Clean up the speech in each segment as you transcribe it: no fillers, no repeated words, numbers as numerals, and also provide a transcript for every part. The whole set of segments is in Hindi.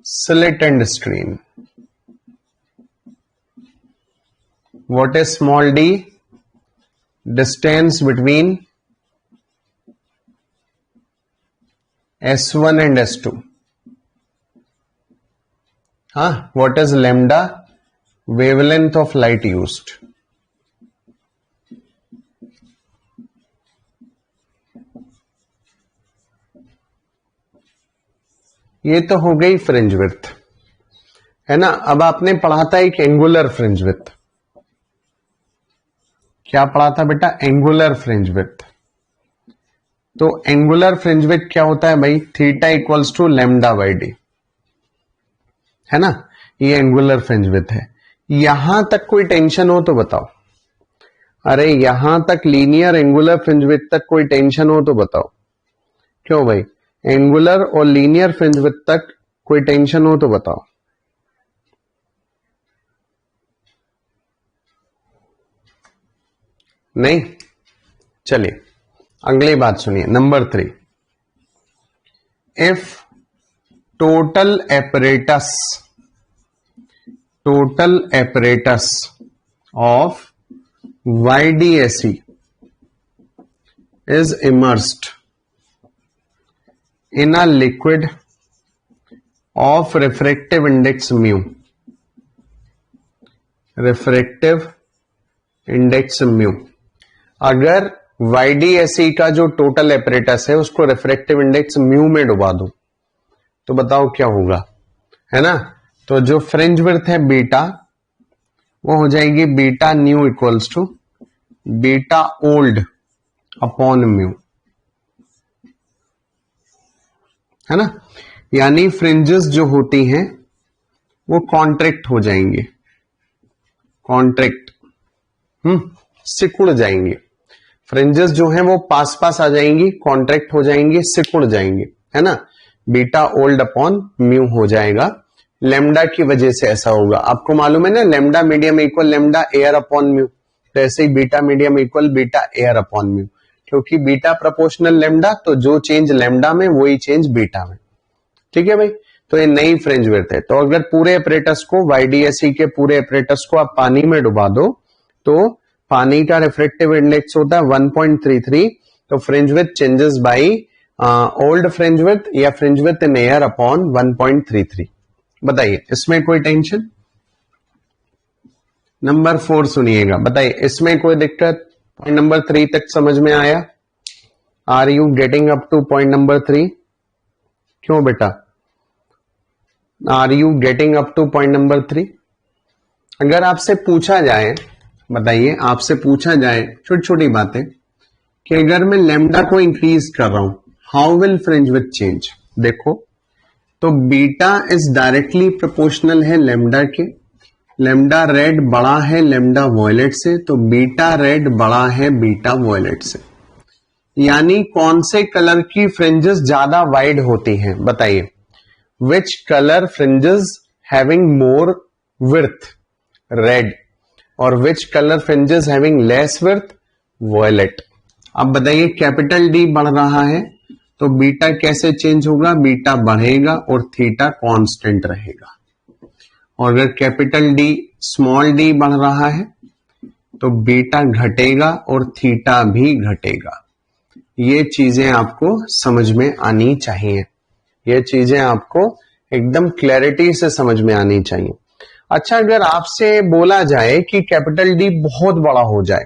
slit end screen. What is small d? Distance between S1 and S2. What is lambda? Wavelength of light used. ये तो हो गई फ्रिंज विड्थ, है ना। अब आपने पढ़ा था एक एंगुलर फ्रिंज विड्थ। क्या पढ़ा था बेटा? Angular fringe width. तो एंगुलर फ्रिंज विड्थ क्या होता है भाई? Theta equals to lambda by d, है ना। ये एंगुलर फ्रिंज विड्थ है। यहां तक कोई टेंशन हो तो बताओ। अरे यहां तक लीनियर एंगुलर फ्रिंज विड्थ तक कोई टेंशन हो तो बताओ। क्यों भाई? एंगुलर और लीनियर फ्रिंज विड्थ तक कोई टेंशन हो तो बताओ। नहीं? चलिए अगली बात सुनिए, number 3। If total apparatus of YDAC is immersed in a liquid of refractive index mu, अगर YDAC का जो टोटल एपरेटस है उसको रिफ्रैक्टिव इंडेक्स म्यू में डुबा दो तो बताओ क्या होगा, है ना। तो जो फ्रिंज विड्थ है बीटा, वो हो जाएगी beta new equals to beta old upon mu, है ना। यानी फ्रिंजेस जो होती हैं वो कॉन्ट्रैक्ट हो जाएंगे, सिकुड़ जाएंगे। फ्रिंजेस जो हैं वो पास पास आ जाएंगी, कॉन्ट्रैक्ट हो जाएंगी, सिकुड़ जाएंगे, है ना। बीटा ओल्ड अपॉन म्यू हो जाएगा। लेमडा की वजह से ऐसा होगा। आपको मालूम है ना, lambda medium equal lambda air upon mu, तो ऐसे ही beta medium equal beta air upon mu. क्योंकि बीटा प्रोपोर्शनल लेमडा, तो जो चेंज लेमडा में वही चेंज बीटा में। ठीक है भाई। तो ये नई फ्रिंज विड्थ है। तो अगर पूरे एपरेटस को, YDAC के पूरे एपरेटस को आप पानी में डुबा दो तो पानी का रिफ्रैक्टिव इंडेक्स होता है 1.33। तो fringe width changes by old fringe width या fringe width in air upon 1.33। बताइए इसमें कोई टेंशन? नंबर 4 सुनिएगा, बताइए इसमें कोई दिक्कत? पॉइंट नंबर 3 तक समझ में आया? Are you getting up to point number 3? क्यों बेटा? Are you getting up to point number 3? अगर आपसे पूछा जाए, बताइए आपसे पूछा जाए छोटी छोटी बातें कि अगर मैं लेमडा को इंक्रीज कर रहा हूं, how will fringe width change? देखो, तो बीटा इज डायरेक्टली प्रोपोर्शनल है लेमडा के। लेमडा रेड बड़ा है लेमडा वॉयलेट से, तो बीटा रेड बड़ा है बीटा वॉयलेट से। यानी कौन से कलर की फ्रिंजेस ज्यादा वाइड होती हैं? बताइए, which colour fringes having more width? Red. और which colour fringes having less width? Violet. अब बताइए कैपिटल डी बढ़ रहा है तो बीटा कैसे चेंज होगा? बीटा बढ़ेगा और थीटा कांस्टेंट रहेगा। और अगर कैपिटल डी स्मॉल डी बढ़ रहा है तो बीटा घटेगा और थीटा भी घटेगा। ये चीजें आपको समझ में आनी चाहिए, ये चीजें आपको एकदम क्लैरिटी से समझ में आनी चाहिए। अच्छा, अगर आपसे बोला जाए कि कैपिटल डी बहुत बड़ा हो जाए,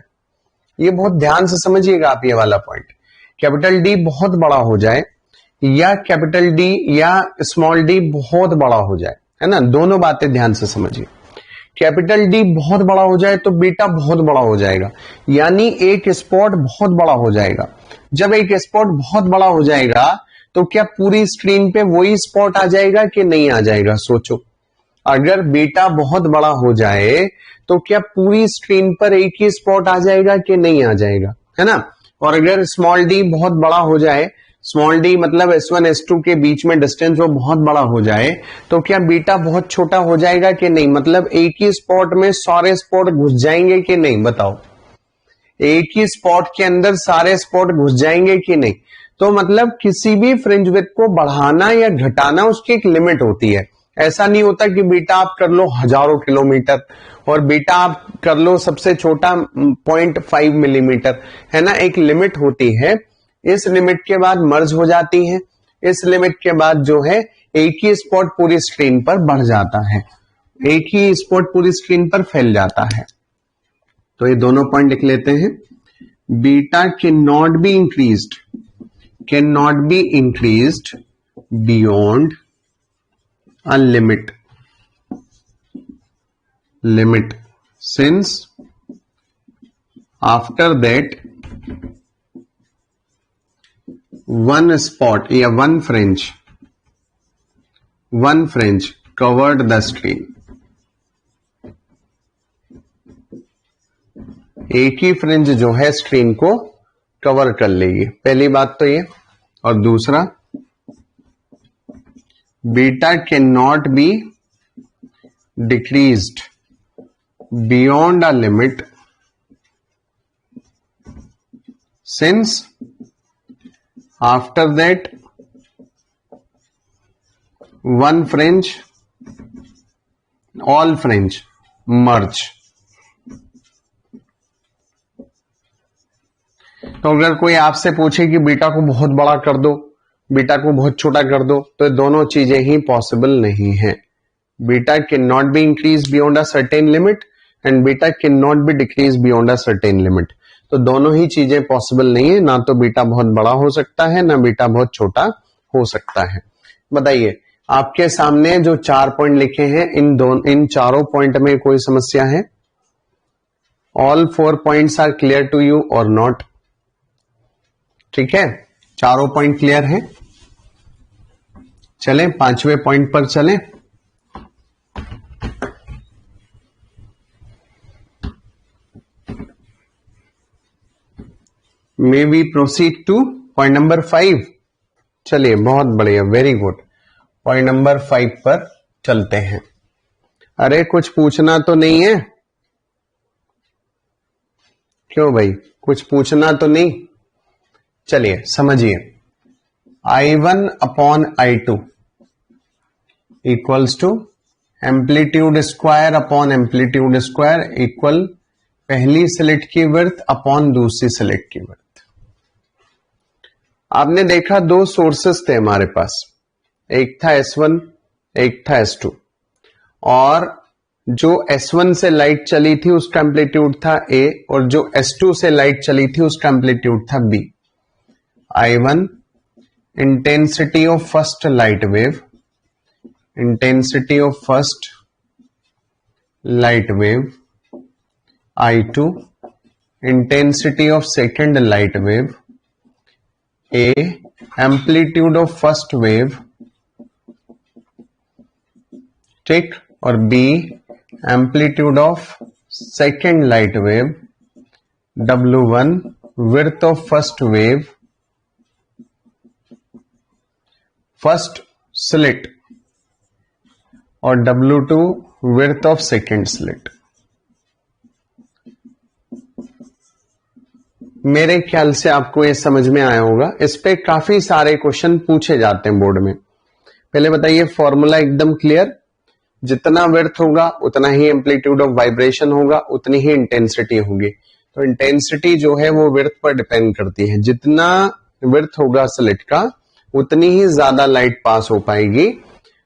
ये बहुत ध्यान से समझिएगा आप ये वाला पॉइंट, कैपिटल डी बहुत बड़ा हो जाए या कैपिटल डी या स्मॉल डी बहुत बड़ा हो जाए, है ना, दोनों बातें ध्यान से समझिए। कैपिटल डी बहुत बड़ा हो जाए तो बीटा बहुत बड़ा हो जाएगा, यानी एक स्पॉट बहुत बड़ा हो जाएगा। जब एक स्पॉट बहुत बड़ा हो जाएगा तो क्या पूरी स्क्रीन पे वही स्पॉट आ जाएगा कि नहीं आ जाएगा? सोचो, अगर बीटा बहुत बड़ा हो जाए तो क्या पूरी स्क्रीन पर एक ही स्पॉट आ जाएगा कि नहीं आ जाएगा, है ना। और अगर स्मॉल डी बहुत बड़ा हो जाए, स्मॉल डी मतलब S1 S2 के बीच में डिस्टेंस वो बहुत बड़ा हो जाए, तो क्या बीटा बहुत छोटा हो जाएगा कि नहीं? मतलब एक ही स्पॉट में सारे स्पॉट घुस जाएंगे कि नहीं? बताओ, एक ही स्पॉट के अंदर सारे स्पॉट घुस जाएंगे कि नहीं? तो मतलब किसी भी फ्रिंज विड्थ को बढ़ाना या घटाना उसकी एक लिमिट होती है। ऐसा नहीं होता कि बीटा आप कर लो हजारों किलोमीटर और बीटा आप कर लो सबसे छोटा 0.5 मिलीमीटर, है ना। एक लिमिट होती है, इस लिमिट के बाद मर्ज हो जाती है, इस लिमिट के बाद जो है एक ही स्पॉट पूरी स्क्रीन पर बढ़ जाता है, एक ही स्पॉट पूरी स्क्रीन पर फैल जाता है। तो ये दोनों पॉइंट लिख लेते हैं। Beta can not be increased beyond a limit since after that one spot या one fringe covered the screen। एक ही फ्रिंज जो है स्क्रीन को कवर कर लेगी, पहली बात तो ये। और दूसरा, beta can not be decreased beyond a limit since after that one fringe all fringe merge. तो अगर कोई आपसे पूछे कि बीटा को बहुत बड़ा कर दो, बीटा को बहुत छोटा कर दो, तो दोनों चीजें ही पॉसिबल नहीं है। Beta can not be increase beyond a certain limit and beta can not be decrease beyond a certain limit. तो दोनों ही चीजें पॉसिबल नहीं है, ना तो बीटा बहुत बड़ा हो सकता है, ना बीटा बहुत छोटा हो सकता है। बताइए, आपके सामने जो 4 पॉइंट लिखे हैं, इन चारों पॉइंट में कोई समस्या है? All 4 points are clear to you और नॉट? ठीक है, चारों पॉइंट क्लियर हैं। चलें 5वें पॉइंट पर चलें। May we proceed to point number 5। चलिए, बहुत बढ़िया, वेरी गुड। पॉइंट नंबर 5 पर चलते हैं। अरे कुछ पूछना तो नहीं है? क्यों भाई, कुछ पूछना तो नहीं? चलिए समझिए, I1 upon I2 equals to amplitude square upon amplitude square equal पहली स्लिट की विड्थ अपॉन दूसरी स्लिट की विड्थ। आपने देखा दो सोर्सेस थे हमारे पास, एक था S1, एक था S2, और जो S1 से लाइट चली थी उसका एम्पलीट्यूड था A और जो S2 से लाइट चली थी उसका एम्पलीट्यूड था B। I1 intensity of first light wave, I2 intensity of second light wave, A amplitude of first wave, ठीक, और B amplitude of second light wave, W1 width of first wave, first slit, और W2 width of second slit. मेरे ख्याल से आपको ये समझ में आया होगा। इस पे काफी सारे क्वेश्चन पूछे जाते हैं बोर्ड में। पहले बताइए, फॉर्मूला एकदम क्लियर, जितना विड्थ होगा उतना ही एम्पलीट्यूड ऑफ वाइब्रेशन होगा, उतनी ही इंटेंसिटी होगी। तो इंटेंसिटी जो है वो विड्थ पर डिपेंड करती है। जितना विड्थ होगा स्लिट का उतनी ही ज्यादा लाइट पास हो पाएगी।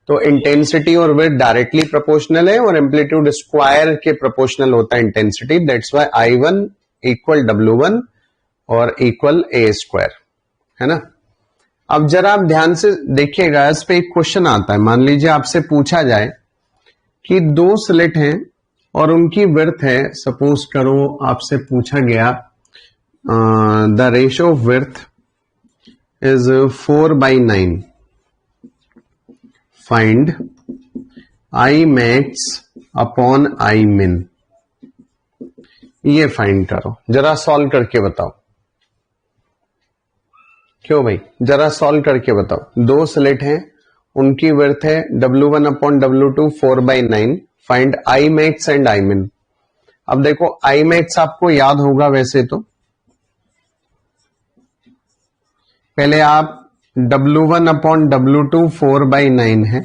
तो इंटेंसिटी और विड्थ डायरेक्टली प्रोपोर्शनल है और एम्पलीट्यूड स्क्वायर के प्रोपोर्शनल होता है intensity. That's why I1 equal W1 और इक्वल A स्क्वायर, है ना। अब जरा आप ध्यान से देखिएगा, इस पे एक क्वेश्चन आता है। मान लीजिए आपसे पूछा जाए कि दो स्लिट हैं और उनकी विड्थ है, सपोज करो आपसे पूछा गया the ratio of width is 4/9, find I max upon I min। ये फाइंड करो, जरा सॉल्व करके बताओ। क्यों भाई, जरा सॉल्व करके बताओ। दो स्लिट हैं, उनकी विड्थ है W1 upon W2 4/9, find I max and I min। अब देखो I max आपको याद होगा वैसे तो, पहले आप W1 अपॉन W2 4/9 है,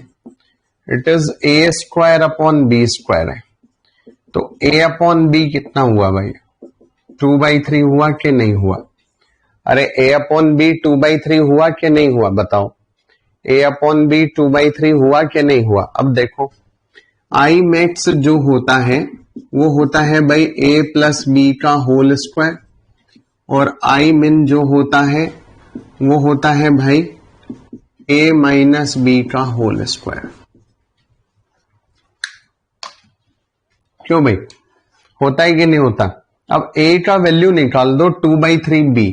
it is a square upon b square है। तो ए अपॉन बी कितना हुआ भाई, 2/3 हुआ कि नहीं हुआ? अरे ए अपॉन बी 2/3 हुआ कि नहीं हुआ बताओ? ए अपॉन बी 2/3 हुआ कि नहीं हुआ? अब देखो आई मैक्स जो होता है वो होता है भाई ए प्लस बी का होल स्क्वायर, और आई मिन जो होता है वो होता है भाई ए माइनस बी का होल स्क्वायर। क्यों भाई, होता है कि नहीं होता? अब a का वैल्यू निकाल दो 2/3b,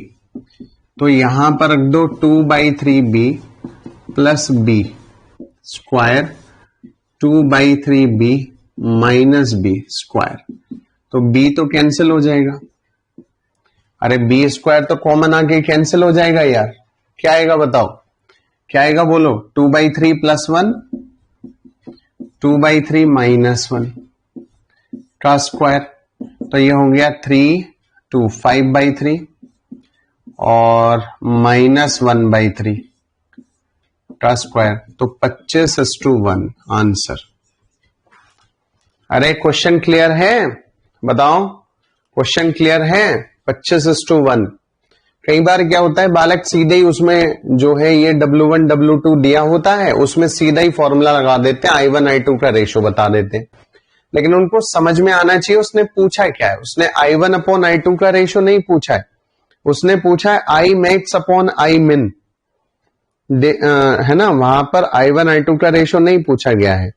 तो यहां पर रख दो 2/3b plus b square 2/3b minus b square, तो b तो कैंसिल हो जाएगा। अरे बी स्क्वायर तो कॉमन आके कैंसिल हो जाएगा यार, क्या आएगा बताओ, क्या आएगा बोलो? 2/3 प्लस 1, 2/3 माइनस 1 का स्क्वायर, तो ये हो गया 3 2 5/3 और माइनस 1/3 का स्क्वायर, तो 25:1 आंसर। अरे क्वेश्चन क्लियर है? बताओ क्वेश्चन क्लियर है? 25:1। कई बार क्या होता है बालक सीधे ही उसमें जो है ये W1 W2 दिया होता है उसमें सीधा ही फॉर्मूला लगा देते हैं, I1 I2 का रेशो बता देते हैं, लेकिन उनको समझ में आना चाहिए उसने पूछा क्या है। उसने I1 अपॉन I2 का रेशो नहीं पूछा है, उसने पूछा है I मैक्स अपॉन I मिन, है ना। वहां पर I1 I2 का रेशो नहीं पूछा गया है,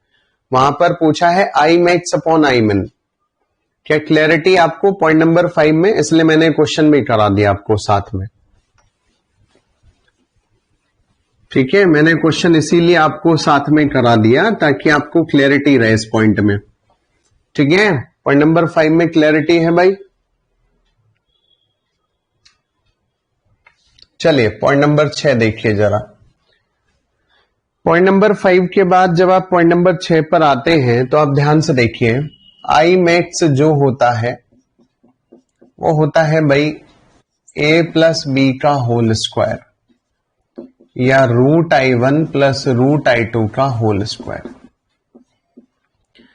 वहां पर पूछा है I मैक्स अपॉन I मिन। क्या क्लैरिटी आपको पॉइंट नंबर 5 में? इसलिए मैंने क्वेश्चन भी करा दिया आपको साथ में, ठीक है। मैंने क्वेश्चन इसीलिए आपको साथ में करा दिया ताकि आपको क्लैरिटी रहे इस पॉइंट में, ठीक है। पॉइंट नंबर 5 में क्लैरिटी है भाई। चलिए पॉइंट नंबर 6 देखिए जरा। पॉइंट नंबर 5 के बाद जब आप पॉइंट नंबर 6 पर आते हैं तो आप ध्यान से देखिए, आई मैक्स जो होता है वो होता है भाई a प्लस बी का होल स्क्वायर या root I1 plus root I2 का होल स्क्वायर।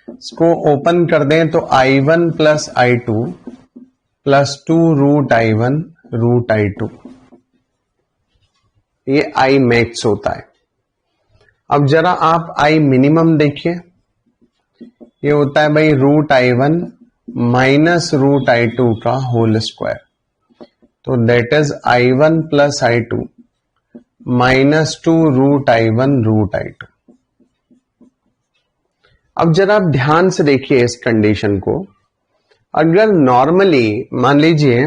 इसको ओपन कर दें तो I1 plus I2 plus 2 root I1 root I2, ये आई मैक्स होता है। अब जरा आप आई मिनिमम देखिए, ये होता है भाई root I1 minus root I2 का होल स्क्वायर, तो that is I1 plus I2 minus 2 root I1 root I2। अब जरा आप ध्यान से देखिए इस कंडीशन को, अगर नॉर्मली मान लीजिए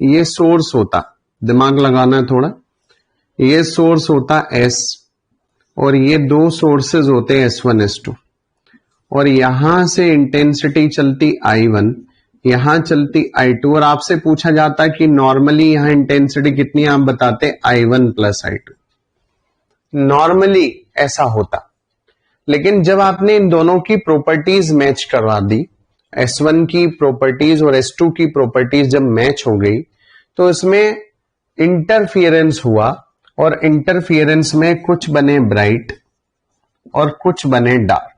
ये सोर्स होता, दिमाग लगाना है थोड़ा, ये सोर्स होता S और ये दो सोर्सेज होते हैं S1 S2, और यहां से इंटेंसिटी चलती I1, यहां चलती I2, और आपसे पूछा जाता कि नॉर्मली यहां इंटेंसिटी कितनी, आप बताते I1 प्लस I2। नॉर्मली ऐसा होता, लेकिन जब आपने इन दोनों की प्रॉपर्टीज मैच करवा दी, S1 की प्रॉपर्टीज और S2 की प्रॉपर्टीज जब मैच हो गई तो इसमें इंटरफियरेंस हुआ, और इंटरफियरेंस में कुछ बने ब्राइट और कुछ बने डार्क।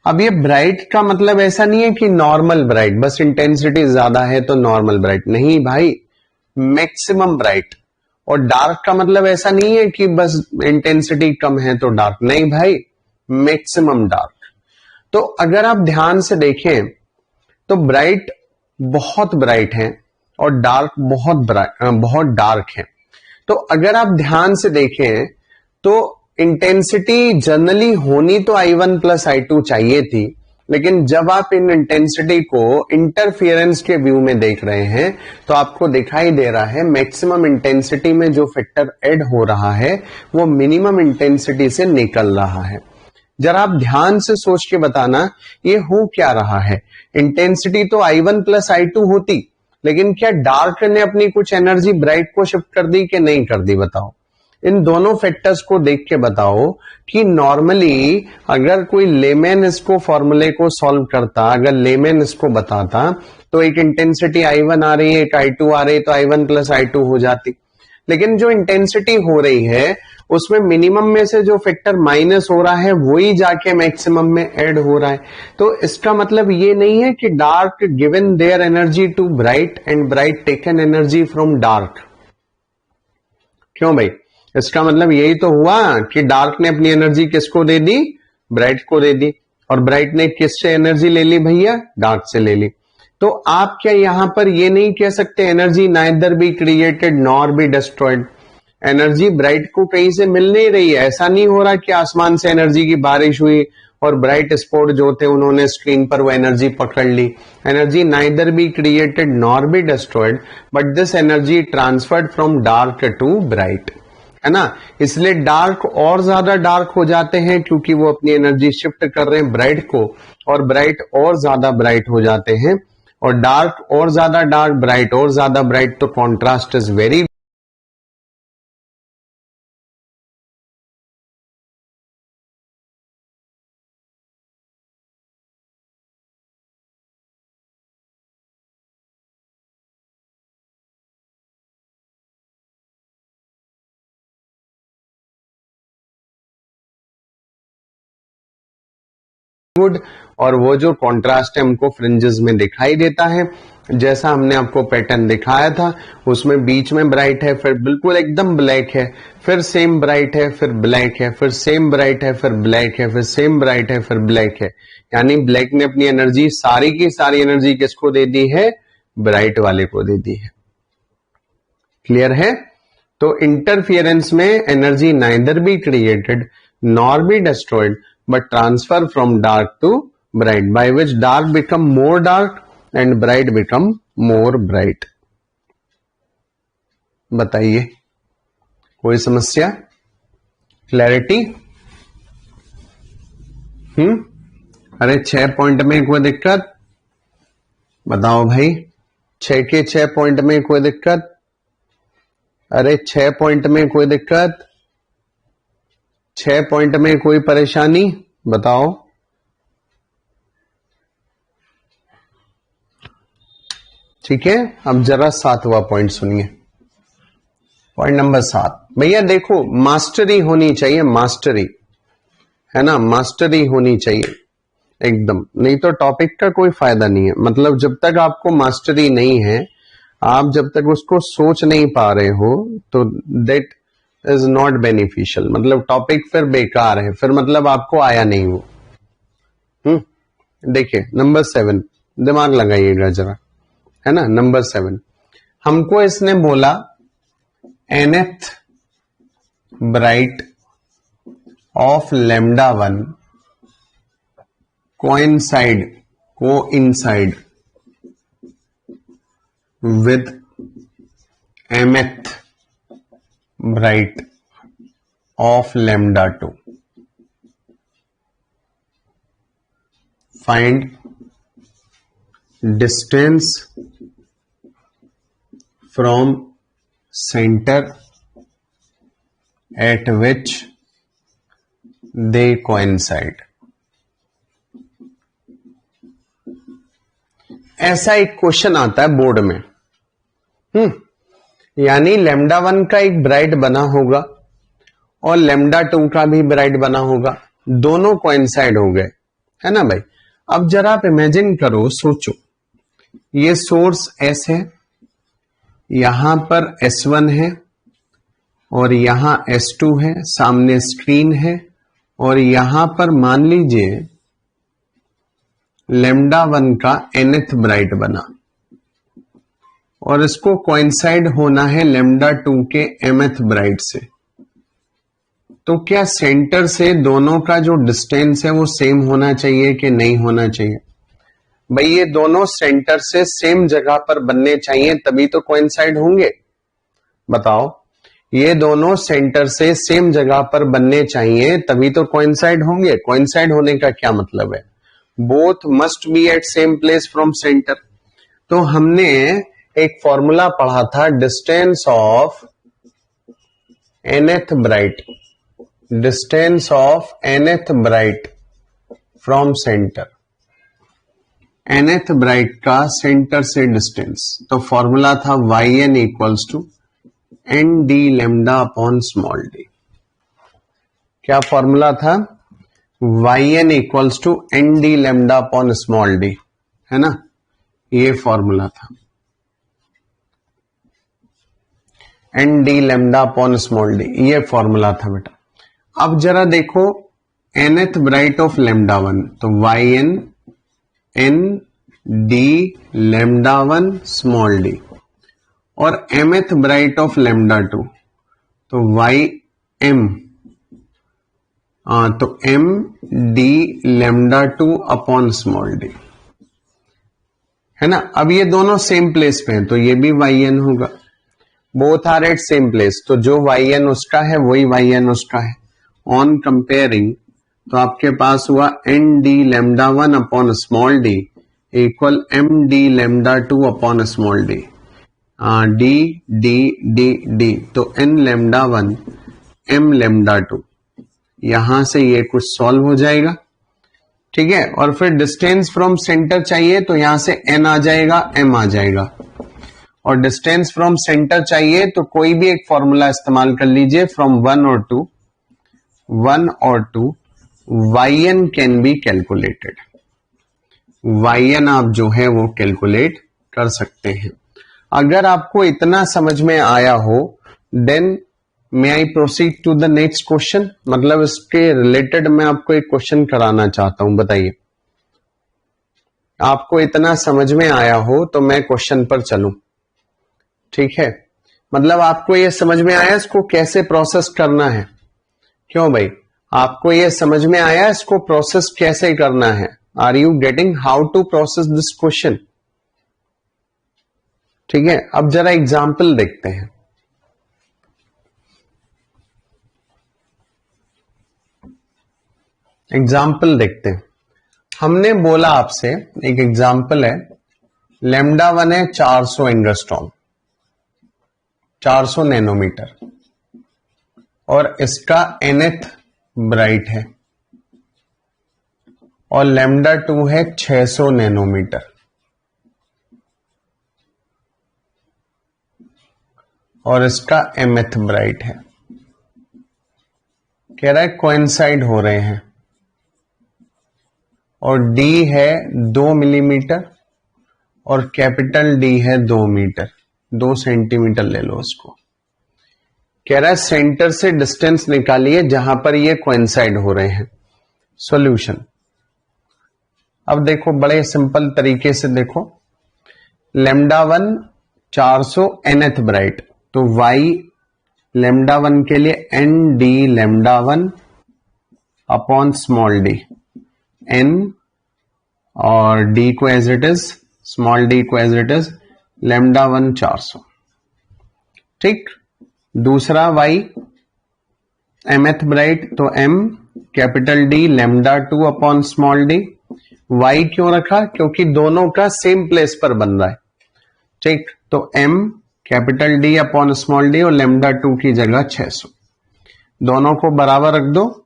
अब ये ब्राइट का मतलब ऐसा नहीं है कि नॉर्मल ब्राइट, बस इंटेंसिटी ज्यादा है तो नॉर्मल ब्राइट, नहीं भाई, मैक्सिमम ब्राइट। और डार्क का मतलब ऐसा नहीं है कि बस इंटेंसिटी कम है तो डार्क, नहीं भाई, मैक्सिमम डार्क। तो अगर आप ध्यान से देखें तो ब्राइट बहुत ब्राइट है और डार्क बहुत डार्क है। तो अगर आप ध्यान से देखें तो इंटेंसिटी जनरली होनी तो I1 प्लस I2 चाहिए थी, लेकिन जब आप इन इंटेंसिटी को इंटरफियरेंस के व्यू में देख रहे हैं तो आपको दिखाई दे रहा है मैक्सिमम इंटेंसिटी में जो फैक्टर ऐड हो रहा है वो मिनिमम इंटेंसिटी से निकल रहा है। जरा आप ध्यान से सोच के बताना ये हो क्या रहा है। इंटेंसिटी तो I1 प्लस I2 होती, लेकिन क्या डार्क ने अपनी कुछ एनर्जी ब्राइट को शिफ्ट कर दी कि नहीं कर दी? बताओ, इन दोनों फैक्टर्स को देख के बताओ कि नॉर्मली अगर कोई लेमैन इसको फॉर्मूले को सॉल्व करता, अगर लेमैन इसको बताता तो एक इंटेंसिटी I1 आ रही है, एक I2 आ रही है, तो I1 प्लस I2 हो जाती। लेकिन जो इंटेंसिटी हो रही है उसमें मिनिमम में से जो फैक्टर माइनस हो रहा है वही जाके मैक्सिमम में ऐड हो रहा है। तो इसका मतलब ये नहीं है कि dark given their energy to bright and bright taken energy from dark. क्यों भाई? इसका मतलब यही तो हुआ कि डार्क ने अपनी एनर्जी किसको दे दी? ब्राइट को दे दी। और ब्राइट ने किससे एनर्जी ले ली भैया? डार्क से ले ली। तो आप क्या यहां पर ये नहीं कह सकते energy neither be created nor be destroyed? Energy bright को कहीं से मिल नहीं रही है। ऐसा नहीं हो रहा कि आसमान से एनर्जी की बारिश हुई और ब्राइट स्पॉट जो थे उन्होंने स्क्रीन पर वो एनर्जी पकड़ ली। Energy neither be created nor be destroyed but this energy transferred from dark to bright, है ना। इसलिए डार्क और ज्यादा डार्क हो जाते हैं क्योंकि वो अपनी एनर्जी शिफ्ट कर रहे हैं ब्राइट को, और ब्राइट और ज्यादा ब्राइट हो जाते हैं, और डार्क और ज्यादा डार्क, ब्राइट और ज्यादा ब्राइट। तो कॉन्ट्रास्ट इज वेरी गुड। और वो जो कॉन्ट्रास्ट है हमको फ्रिंजेस में दिखाई देता है, जैसा हमने आपको पैटर्न दिखाया था। उसमें बीच में ब्राइट है, फिर बिल्कुल एकदम ब्लैक है, फिर सेम ब्राइट है, फिर ब्लैक है, फिर सेम ब्राइट है, फिर ब्लैक है, फिर सेम ब्राइट है, फिर ब्लैक है। यानी ब्लैक ने अपनी एनर्जी सारी की सारी एनर्जी किसको दे दी है? ब्राइट वाले को दे दी है। क्लियर है? तो इंटरफियरेंस में energy neither be created nor be destroyed but transfer from dark to bright, by which dark become more dark and bright become more bright। बताइए कोई समस्या? क्लैरिटी? अरे 6 पॉइंट में कोई दिक्कत? बताओ भाई, 6 के 6 पॉइंट में कोई दिक्कत? अरे 6 पॉइंट में कोई दिक्कत? 6 पॉइंट में कोई परेशानी? बताओ। ठीक है, अब जरा 7वां पॉइंट सुनिए। पॉइंट नंबर 7, भैया देखो मास्टरी होनी चाहिए, मास्टरी, है ना, मास्टरी होनी चाहिए एकदम, नहीं तो टॉपिक का कोई फायदा नहीं है। मतलब जब तक आपको मास्टरी नहीं है, आप जब तक उसको सोच नहीं पा रहे हो, तो दैट इज नॉट बेनिफिशियल। मतलब टॉपिक फिर बेकार है, फिर मतलब आपको आया नहीं वो। देखिए नंबर 7, दिमाग लगाइएगा जरा, है ना। नंबर 7 हमको इसने बोला nth bright of lambda 1 coincide with mth bright of lambda 2। Find distance from centre at which they coincide. ऐसा एक क्वेश्चन आता है बोर्ड में। यानी लैम्डा 1 का एक ब्राइट बना होगा और लैम्डा 2 का भी ब्राइट बना होगा, दोनों कोइंसाइड हो गए, है ना भाई। अब जरा आप इमेजिन करो, सोचो, ये सोर्स S है, यहां पर S1 है और यहां S2 है, सामने स्क्रीन है, और यहां पर मान लीजिए लैम्डा 1 का nth ब्राइट बना, और इसको कोइंसाइड होना है लैम्डा 2 के mth ब्राइट से। तो क्या सेंटर से दोनों का जो डिस्टेंस है वो सेम होना चाहिए कि नहीं होना चाहिए? भाई ये दोनों सेंटर से सेम जगह पर बनने चाहिए, तभी तो कोइंसाइड होंगे। बताओ, ये दोनों सेंटर से सेम जगह पर बनने चाहिए तभी तो कोइंसाइड होंगे। कोइंसाइड होने का क्या मतलब है? Both must be at same place from centre. तो हमने एक फॉर्मूला पढ़ा था, distance of nth bright, distance of nth bright from centre, nth bright का सेंटर से डिस्टेंस। तो फॉर्मूला था yn equals to n D lambda upon small d. क्या फॉर्मूला था? yn equals to n D lambda upon small d, है ना, ये फॉर्मूला था, n D lambda upon small d, ये फॉर्मूला था बेटा। अब जरा देखो nth bright of lambda one, तो yn n D lambda one small d, और mth bright of lambda two, तो ym तो m D lambda two upon small d, है ना। अब ये दोनों सेम प्लेस पे हैं, तो ये भी yn होगा, both are at same place, तो जो yn उसका है वही yn उसका है। ऑन कंपेयरिंग तो आपके पास हुआ N D lambda one upon small D equal M D lambda two upon small D, D D D D, तो N lambda one M lambda two, यहां से ये कुछ सॉल्व हो जाएगा, ठीक है। और फिर डिस्टेंस फ्रॉम सेंटर चाहिए, तो यहां से n आ जाएगा, m आ जाएगा, और डिस्टेंस फ्रॉम सेंटर चाहिए तो कोई भी एक फॉर्मूला इस्तेमाल कर लीजिए, फ्रॉम वन और two yn can be calculated, yn आप जो है वो कैलकुलेट कर सकते हैं। अगर आपको इतना समझ में आया हो, then may I proceed to the next question, मतलब इसके रिलेटेड मैं आपको एक क्वेश्चन कराना चाहता हूं, बताइए। आपको इतना समझ में आया हो तो मैं क्वेश्चन पर चलूं, ठीक है, मतलब आपको ये समझ में आया इसको कैसे प्रोसेस करना है। क्यों भाई, आपको ये समझ में आया इसको प्रोसेस कैसे करना है? Are you getting how to process this question? ठीक है, अब जरा एग्जाम्पल देखते हैं। एग्जाम्पल देखते हैं। हमने बोला आपसे, एक एग्जाम्पल है, लेमडा वन है 400 एंगस्ट्रॉम, 400 नैनोमीटर, और इसका nth ब्राइट है, और लेमडा टू है 600 नैनोमीटर, और इसका mth ब्राइट है। कह रहा है कोइंसाइड हो रहे हैं, और D है 2 मिलीमीटर और कैपिटल D है 2 मीटर, 2 सेंटीमीटर ले लो उसको। कह रहा है सेंटर से डिस्टेंस निकालिए जहां पर ये कोइंसाइड हो रहे हैं। सॉल्यूशन, अब देखो बड़े सिंपल तरीके से देखो, लेमडा वन 400 nth ब्राइट, तो y लेमडा वन के लिए n D lambda one upon small d, n और d को as it is, small d को as it is, lambda one 400, ठीक। दूसरा y mth ब्राइट, तो m capital D lambda two upon small d। y क्यों रखा? क्योंकि दोनों का सेम प्लेस पर बन रहा है, ठीक। तो m capital D upon small d और लेमडा टू की जगह 600, दोनों को बराबर रख दो,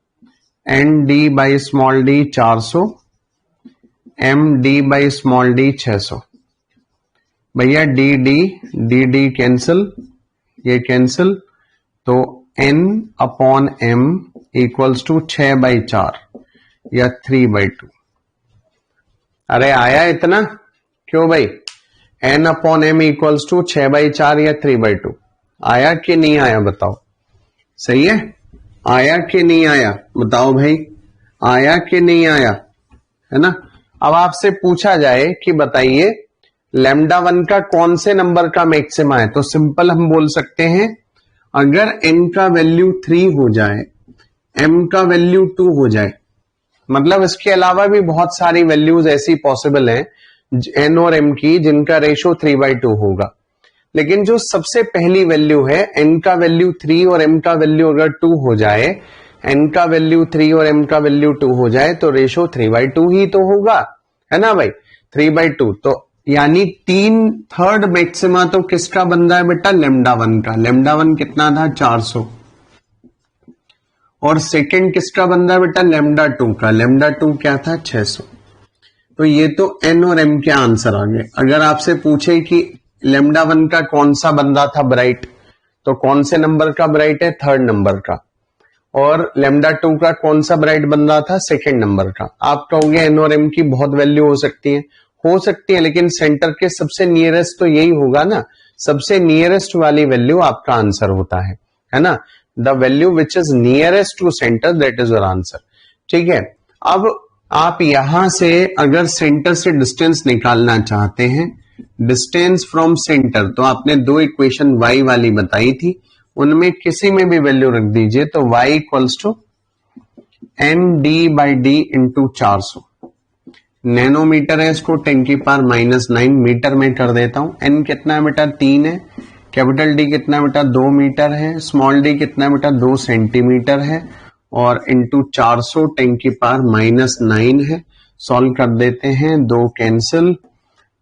n D by small d 400, m D by small d 600, भैया D D D D cancel, ये कैंसिल, तो n अपॉन m इक्वल्स टू 6/4 या 3/2। अरे आया इतना? क्यों भाई, n अपॉन m इक्वल्स टू 6/4 या 3/2 आया कि नहीं आया बताओ? सही है, आया कि नहीं आया बताओ भाई, आया कि नहीं आया, है ना। अब आपसे पूछा जाए कि बताइए लेमडा वन का कौन से नंबर का मैक्सिमा है, तो सिंपल हम बोल सकते हैं, अगर n का वैल्यू 3 हो जाए, m का वैल्यू 2 हो जाए, मतलब इसके अलावा भी बहुत सारी वैल्यूज ऐसी पॉसिबल हैं n और m की जिनका रेशो 3/2 होगा, लेकिन जो सबसे पहली वैल्यू है n का वैल्यू 3 और m का वैल्यू अगर 2 हो जाए, n का वैल्यू 3 और m का वैल्यू 2 हो जाए, तो रेशो 3/2 ही तो होगा, है ना भाई, 3/2। तो यानी 3/3 मैक्सिमा तो किसका बन रहा है बेटा? लेमडा वन का। लेमडा वन कितना था? 400। और सेकंड किसका बन रहा है बेटा? लेमडा टू का। लेमडा टू क्या था? 600। तो ये तो n और m के आंसर आ गए। अगर आपसे पूछे कि लेमडा वन का कौन सा बन रहा था ब्राइट, तो कौन से नंबर का ब्राइट है? थर्ड नंबर का। और लेमडा 2 का कौन सा ब्राइट बन रहा था? सेकेंड नंबर का। आप कहोगे एन और एम की बहुत वैल्यू हो सकती है, लेकिन सेंटर के सबसे नियरेस्ट तो यही होगा ना, सबसे नियरेस्ट वाली वैल्यू आपका आंसर होता है ना। The value which is nearest to centre that is your answer. ठीक है, अब आप यहां से अगर सेंटर से डिस्टेंस निकालना चाहते हैं, डिस्टेंस फ्रॉम सेंटर, तो आपने दो इक्वेशन y वाली बताई थी, उनमें किसी में भी वैल्यू रख दीजिए, तो y equals to n D by D into 400। Nanometre है, इसको 10 की पावर -9 मीटर में कर देता हूं। n कितना है बेटा? 3 है। कैपिटल डी कितना बेटा? 2 मीटर है। स्मॉल डी कितना बेटा? 2 सेंटीमीटर है। और इंटू 400 10 की पावर -9 है। सॉल्व कर देते हैं, 2 कैंसिल,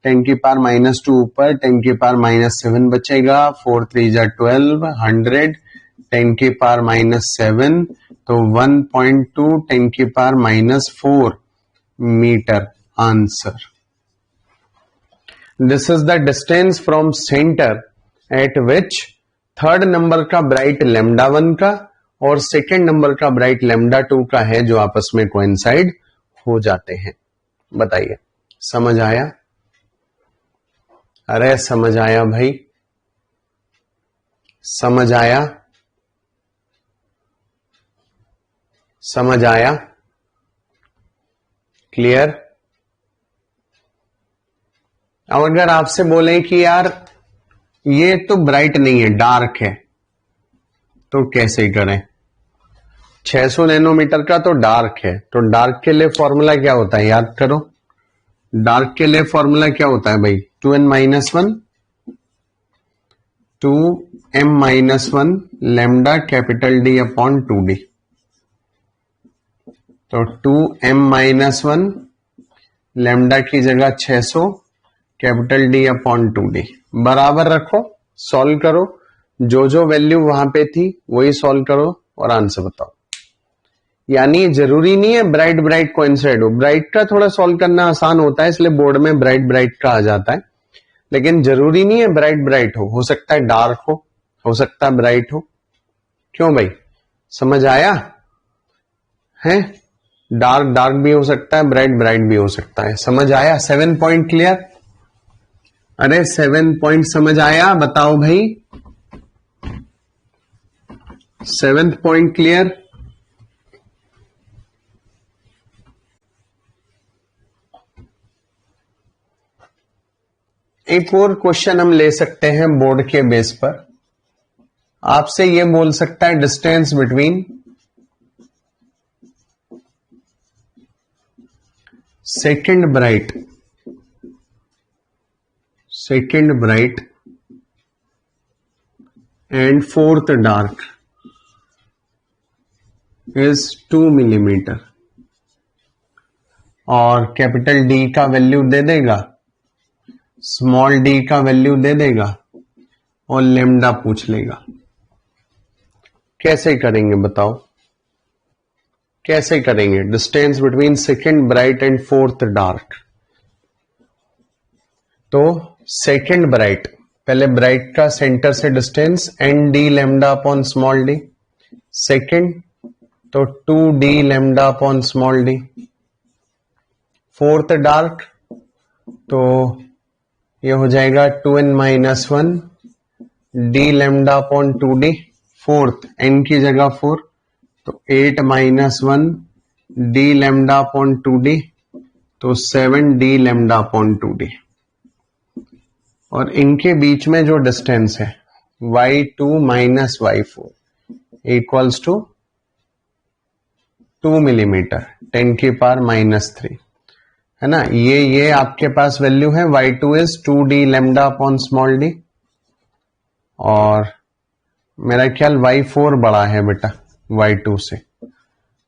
10 की पावर -2 ऊपर, 10 की पावर -7 बचेगा, 4 3 जा 12, 100, 10 की पावर -7, तो 1.2 10 की power -4 metre answer. This is the distance from centre at which third number का ब्राइट लेमडा 1 का और सेकेंड नंबर का ब्राइट लेमडा 2 का है, जो आपस में कोइंसाइड हो जाते हैं। बताइए, समझ आया? अरे समझ आया भाई, समझ आया, समझ आया? क्लियर? अब अगर आपसे बोले कि यार ये तो ब्राइट नहीं है, डार्क है, तो कैसे करें? 600 नैनोमीटर का तो डार्क है, तो डार्क के लिए फॉर्मूला क्या होता है? याद करो, डार्क के लिए फॉर्मूला क्या होता है भाई? 2n-1 2m-1 lambda capital D upon 2d। तो 2m-1 लेमडा की जगह 600 कैपिटल डी अपॉन 2d बराबर रखो, सॉल्व करो, जो जो वैल्यू वहां पे थी वही सॉल्व करो और आंसर बताओ। यानी जरूरी नहीं है ब्राइट ब्राइट कोइंसाइड हो, ब्राइट का थोड़ा सॉल्व करना आसान होता है, इसलिए बोर्ड में ब्राइट ब्राइट का आ जाता है, लेकिन जरूरी नहीं है ब्राइट ब्राइट हो सकता है डार्क हो सकता है ब्राइट हो। क्यों भाई, समझ आया है? डार्क डार्क भी हो सकता है, ब्राइट ब्राइट भी हो सकता है। समझ आया? 7 पॉइंट क्लियर? अरे 7 पॉइंट समझ आया? बताओ भाई, 7th पॉइंट क्लियर? एक और क्वेश्चन हम ले सकते हैं बोर्ड के बेस पर। आपसे ये बोल सकता है distance between second bright and fourth dark is 2 millimetre, और कैपिटल डी का वैल्यू दे देगा, स्मॉल डी का वैल्यू दे देगा और लेमडा पूछ लेगा। कैसे करेंगे बताओ, कैसे करेंगे? Distance between second bright and fourth dark. तो सेकेंड ब्राइट, पहले ब्राइट का सेंटर से distance n D lambda upon small d, second तो 2d lambda upon small d, fourth dark तो ये हो जाएगा 2n-1 d lambda upon 2d, fourth n की जगह 4 तो 8-1 d लेमडा अपॉन 2d, तो 7d लेमडा अपॉन 2d। और इनके बीच में जो डिस्टेंस है y2 minus y4 equals to 2 millimetre, 10 की पावर -3 है ना। ये आपके पास वैल्यू है, y2 is 2d lambda upon small d, और मेरा ख्याल y4 बड़ा है बेटा y2 से,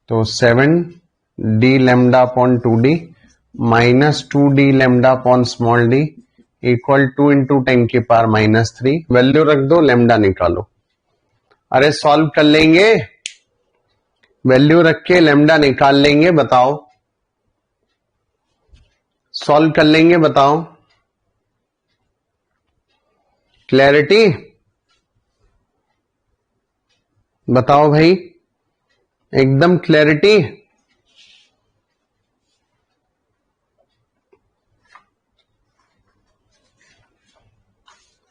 तो 7d lambda upon 2d minus 2d lambda upon small D equal 2 into 10 की पावर -3। वैल्यू रख दो, लेमडा निकालो। अरे सॉल्व कर लेंगे, वैल्यू रख के लेमडा निकाल लेंगे। बताओ, सॉल्व कर लेंगे, बताओ। क्लैरिटी? बताओ भाई, एकदम क्लैरिटी?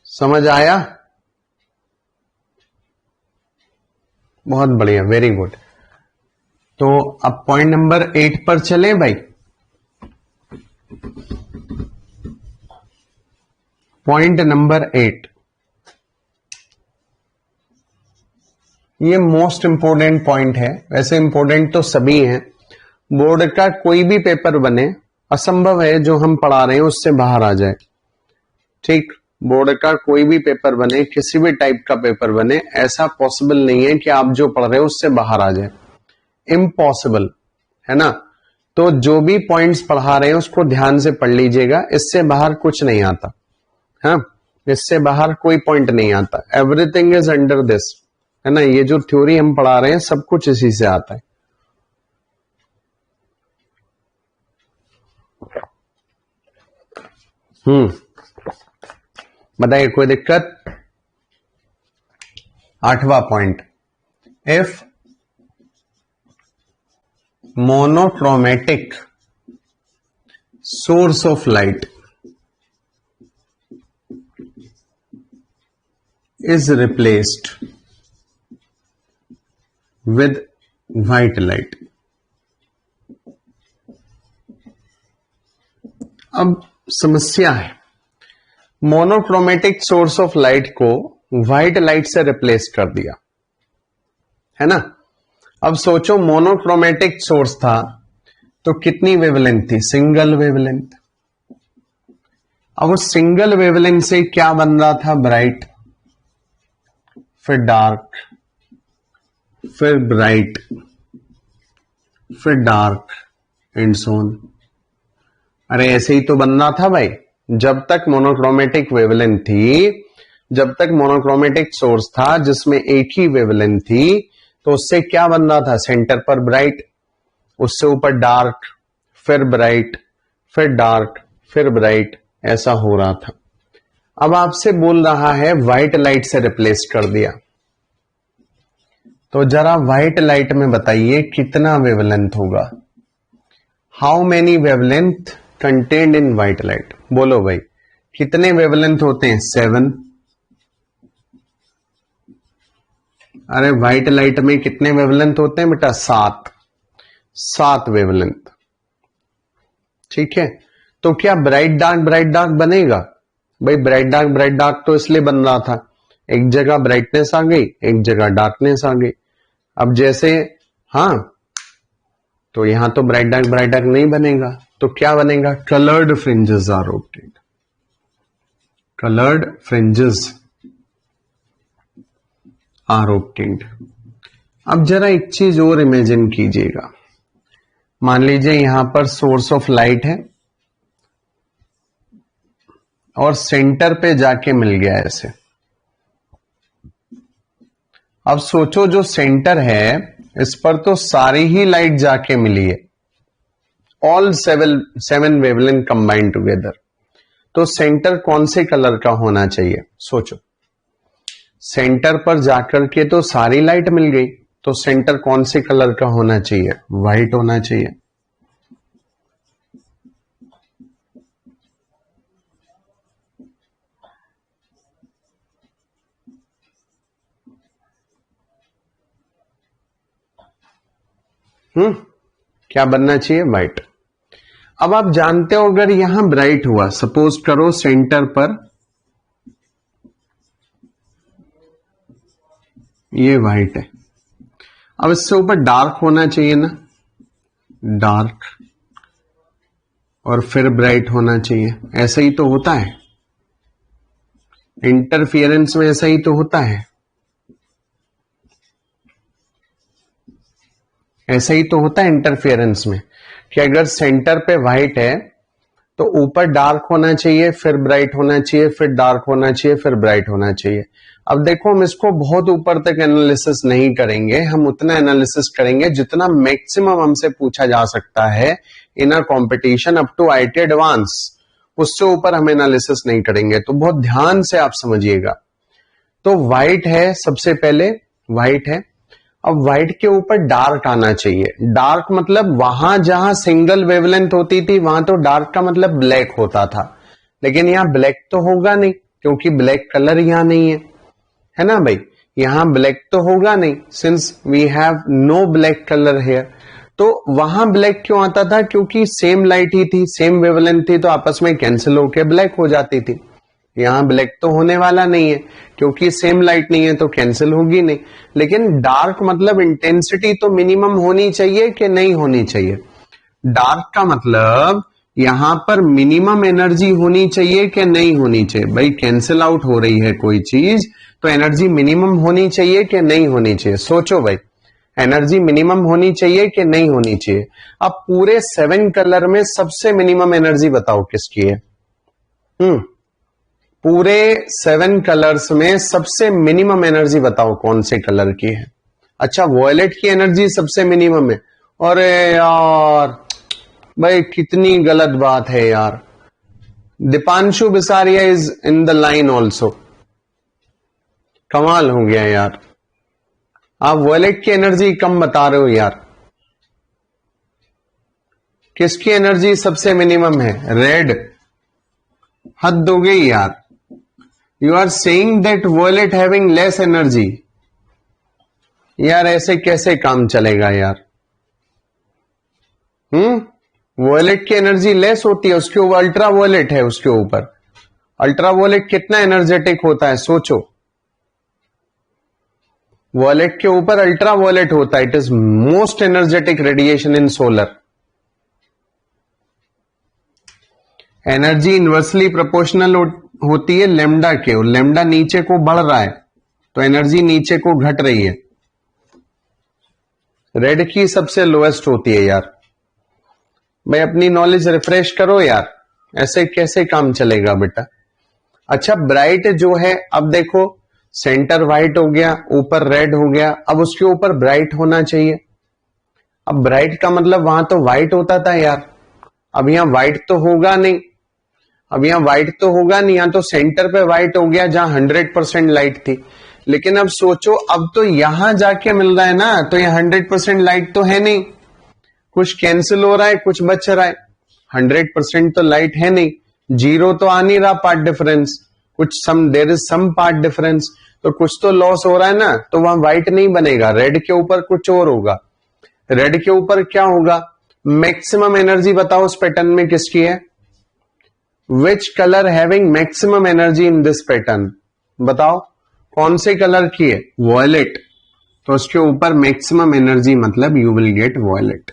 समझ आया? बहुत बढ़िया, वेरी गुड। तो अब पॉइंट नंबर 8 पर चले भाई। पॉइंट नंबर 8, ये मोस्ट इंपोर्टेंट पॉइंट है। वैसे इंपोर्टेंट तो सभी हैं। बोर्ड का कोई भी पेपर बने, असंभव है जो हम पढ़ा रहे हैं उससे बाहर आ जाए। ठीक, बोर्ड का कोई भी पेपर बने, किसी भी टाइप का पेपर बने, ऐसा पॉसिबल नहीं है कि आप जो पढ़ रहे हो उससे बाहर आ जाए। इम्पॉसिबल है ना। तो जो भी पॉइंट्स पढ़ा रहे हैं उसको ध्यान से पढ़ लीजिएगा, इससे बाहर कुछ नहीं आता। हाँ, इससे बाहर कोई पॉइंट नहीं आता। एवरीथिंग इज अंडर दिस, है ना। ये जो थ्योरी हम पढ़ा रहे हैं सब कुछ इसी से आता है। बताइए, कोई दिक्कत? 8वां point, if monochromatic source of light is replaced with white light। अब समस्या है, मोनोक्रोमेटिक सोर्स ऑफ लाइट को व्हाइट लाइट से रिप्लेस कर दिया, है ना। अब सोचो, मोनोक्रोमेटिक सोर्स था तो कितनी वेवलेंथ थी? Single wavelength. अब उस सिंगल वेवलेंथ से क्या बन रहा था? ब्राइट, फिर डार्क, फिर ब्राइट, फिर डार्क एंड सो ऑन। अरे ऐसे ही तो बनना था भाई। जब तक मोनोक्रोमेटिक वेवलेंथ थी, जब तक मोनोक्रोमेटिक सोर्स था जिसमें एक ही वेवलेंथ थी, तो उससे क्या बन रहा था? सेंटर पर ब्राइट, उससे ऊपर डार्क, फिर ब्राइट, फिर डार्क, फिर ब्राइट, ऐसा हो रहा था। अब आपसे बोल रहा है व्हाइट लाइट से रिप्लेस कर दिया, तो जरा व्हाइट लाइट में बताइए कितना वेवलेंथ होगा? How many wavelength contained in white light? बोलो भाई, कितने वेवलेंथ होते हैं? 7। अरे व्हाइट लाइट में कितने वेवलेंथ होते हैं बेटा? 7 वेवलेंथ। ठीक है, तो क्या ब्राइट डार्क बनेगा? भाई ब्राइट डार्क तो इसलिए बन रहा था, एक जगह ब्राइटनेस आ गई, एक जगह डार्कनेस आ गई। अब जैसे, हाँ, तो यहां तो ब्राइट डार्क नहीं बनेगा, तो क्या बनेगा? Coloured fringes are obtained. Coloured fringes are obtained. अब जरा एक चीज और इमेजिन कीजिएगा। मान लीजिए यहां पर सोर्स ऑफ लाइट है और सेंटर पे जाके मिल गया ऐसे। अब सोचो, जो सेंटर है इस पर तो सारी ही लाइट जाके मिली है, ऑल 7 वेवलेंथ कंबाइंड टुगेदर। तो सेंटर कौन से कलर का होना चाहिए? सोचो, सेंटर पर जाकर के तो सारी लाइट मिल गई, तो सेंटर कौन से कलर का होना चाहिए? व्हाइट होना चाहिए। क्या बनना चाहिए? व्हाइट। अब आप जानते हो, अगर यहां ब्राइट हुआ, सपोज करो सेंटर पर ये व्हाइट है, अब इससे ऊपर डार्क होना चाहिए ना, डार्क, और फिर ब्राइट होना चाहिए। ऐसा ही तो होता है, इंटरफियरेंस में ऐसा ही तो होता है, ऐसा ही तो होता है इंटरफियरेंस में, कि अगर सेंटर पे व्हाइट है तो ऊपर डार्क होना चाहिए, फिर ब्राइट होना चाहिए, फिर डार्क होना चाहिए, फिर ब्राइट होना चाहिए। अब देखो, हम इसको बहुत ऊपर तक एनालिसिस नहीं करेंगे, हम उतना एनालिसिस करेंगे जितना मैक्सिमम हमसे पूछा जा सकता है in a competition up to IIT advance. उससे ऊपर हम एनालिसिस नहीं करेंगे, तो बहुत ध्यान से आप समझिएगा। तो व्हाइट है, सबसे पहले व्हाइट है, अब व्हाइट के ऊपर डार्क आना चाहिए। डार्क मतलब वहां जहां सिंगल वेवलेंथ होती थी वहां तो डार्क का मतलब ब्लैक होता था, लेकिन यहां ब्लैक तो होगा नहीं क्योंकि ब्लैक कलर यहां नहीं है ना भाई, यहां ब्लैक तो होगा नहीं since we have no black colour here. तो वहां ब्लैक क्यों आता था, क्योंकि सेम लाइट ही थी, सेम वेवलेंथ थी, तो आपस में कैंसिल होकर ब्लैक हो जाती थी। यहां ब्लैक तो होने वाला नहीं है क्योंकि सेम लाइट नहीं है तो कैंसिल होगी नहीं। लेकिन डार्क मतलब इंटेंसिटी तो मिनिमम होनी चाहिए कि नहीं होनी चाहिए। डार्क का मतलब यहां पर मिनिमम एनर्जी होनी चाहिए कि नहीं होनी चाहिए। भाई कैंसिल आउट हो रही है कोई चीज तो एनर्जी मिनिमम होनी चाहिए कि नहीं होनी चाहिए। सोचो भाई, एनर्जी मिनिमम होनी चाहिए कि नहीं होनी चाहिए। अब पूरे 7 कलर में सबसे मिनिमम एनर्जी बताओ किसकी है? पूरे 7 कलर्स में सबसे मिनिमम एनर्जी बताओ कौन से कलर की है? अच्छा, वॉयलेट की एनर्जी सबसे मिनिमम है। अरे यार भाई कितनी गलत बात है यार। Deepanshu Bisaria is in the line also. कमाल हो गया यार, आप वॉयलेट की एनर्जी कम बता रहे हो यार। किसकी एनर्जी सबसे मिनिमम है? रेड। हद हो गई यार। You are saying that violet having less energy. यार ऐसे कैसे काम चलेगा यार? वॉयलेट की एनर्जी लेस होती है, उसके ऊपर अल्ट्रा वॉयलेट है, उसके ऊपर अल्ट्रा वॉयलेट कितना एनर्जेटिक होता है सोचो। वॉयलेट के ऊपर अल्ट्रा वॉयलेट होता है, it is most energetic radiation in solar. Energy inversely proportional होती है लेमडा के, और लेमडा नीचे को बढ़ रहा है तो एनर्जी नीचे को घट रही है। रेड की सबसे लोएस्ट होती है यार। भाई अपनी नॉलेज रिफ्रेश करो यार, ऐसे कैसे काम चलेगा बेटा। अच्छा, ब्राइट जो है, अब देखो सेंटर व्हाइट हो गया, ऊपर रेड हो गया, अब उसके ऊपर ब्राइट होना चाहिए। अब ब्राइट का मतलब वहां तो व्हाइट होता था यार, अब यहां व्हाइट तो होगा नहीं। अब यहां व्हाइट तो होगा नहीं, यहां तो सेंटर पे व्हाइट हो गया जहां 100% लाइट थी। लेकिन अब सोचो, अब तो यहां जाके मिल रहा है ना, तो यहां 100% लाइट तो है नहीं, कुछ कैंसिल हो रहा है, कुछ बच रहा है। 100% तो लाइट है नहीं, जीरो तो आ नहीं रहा पार्ट डिफरेंस, कुछ there is some path difference, तो कुछ तो लॉस हो रहा है ना, तो वहां व्हाइट नहीं बनेगा। रेड के ऊपर कुछ और होगा। रेड के ऊपर क्या होगा? मैक्सिमम एनर्जी बताओ उस पैटर्न में किसकी है? Which colour having maximum energy in this pattern? बताओ कौन से कलर की है? वॉयलेट। तो उसके ऊपर मैक्सिमम एनर्जी मतलब यू विल गेट वॉयलेट।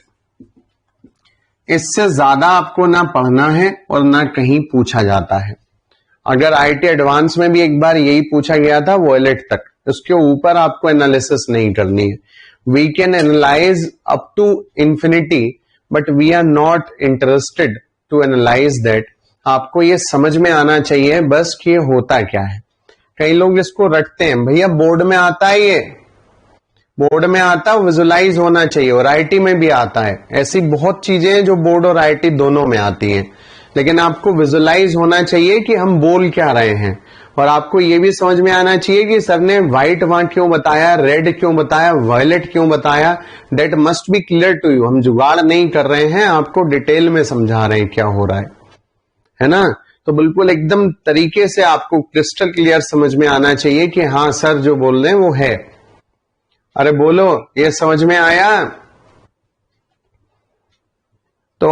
इससे ज्यादा आपको ना पढ़ना है और ना कहीं पूछा जाता है। अगर आईटी एडवांस में भी एक बार यही पूछा गया था वॉयलेट तक, उसके ऊपर आपको एनालिसिस नहीं करनी है। We can analyse up to infinity but we are not interested to analyse that. आपको ये समझ में आना चाहिए बस कि ये होता क्या है। कई लोग इसको रटते हैं, भैया बोर्ड में आता है, ये बोर्ड में आता, विजुलाइज होना चाहिए, और आईटी में भी आता है। ऐसी बहुत चीजें हैं जो बोर्ड और आईटी दोनों में आती हैं, लेकिन आपको विजुलाइज होना चाहिए कि हम बोल क्या रहे हैं। और आपको यह भी समझ में आना चाहिए कि सर ने व्हाइट वहां क्यों बताया, रेड क्यों बताया, वायलेट क्यों बताया। That must be clear to you. हम जुगाड़ नहीं कर रहे हैं, आपको डिटेल में समझा रहे हैं क्या हो रहा है ना। तो बिल्कुल एकदम तरीके से आपको क्रिस्टल क्लियर समझ में आना चाहिए कि हाँ सर जो बोल रहे हैं वो है। अरे बोलो, ये समझ में आया? तो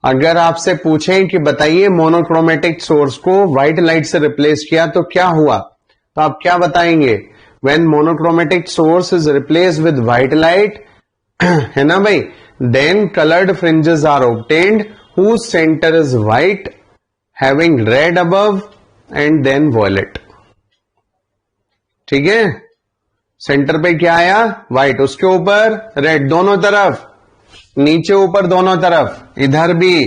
अगर आपसे पूछें कि बताइए मोनोक्रोमेटिक सोर्स को व्हाइट लाइट से रिप्लेस किया तो क्या हुआ, तो आप क्या बताएंगे? When monochromatic source is replace with white light, है ना भाई, then coloured fringes are obtained whose center is white having red above and then violet। ठीक है, सेंटर पे क्या आया? व्हाइट, उसके ऊपर रेड, दोनों तरफ, नीचे ऊपर दोनों तरफ, इधर भी,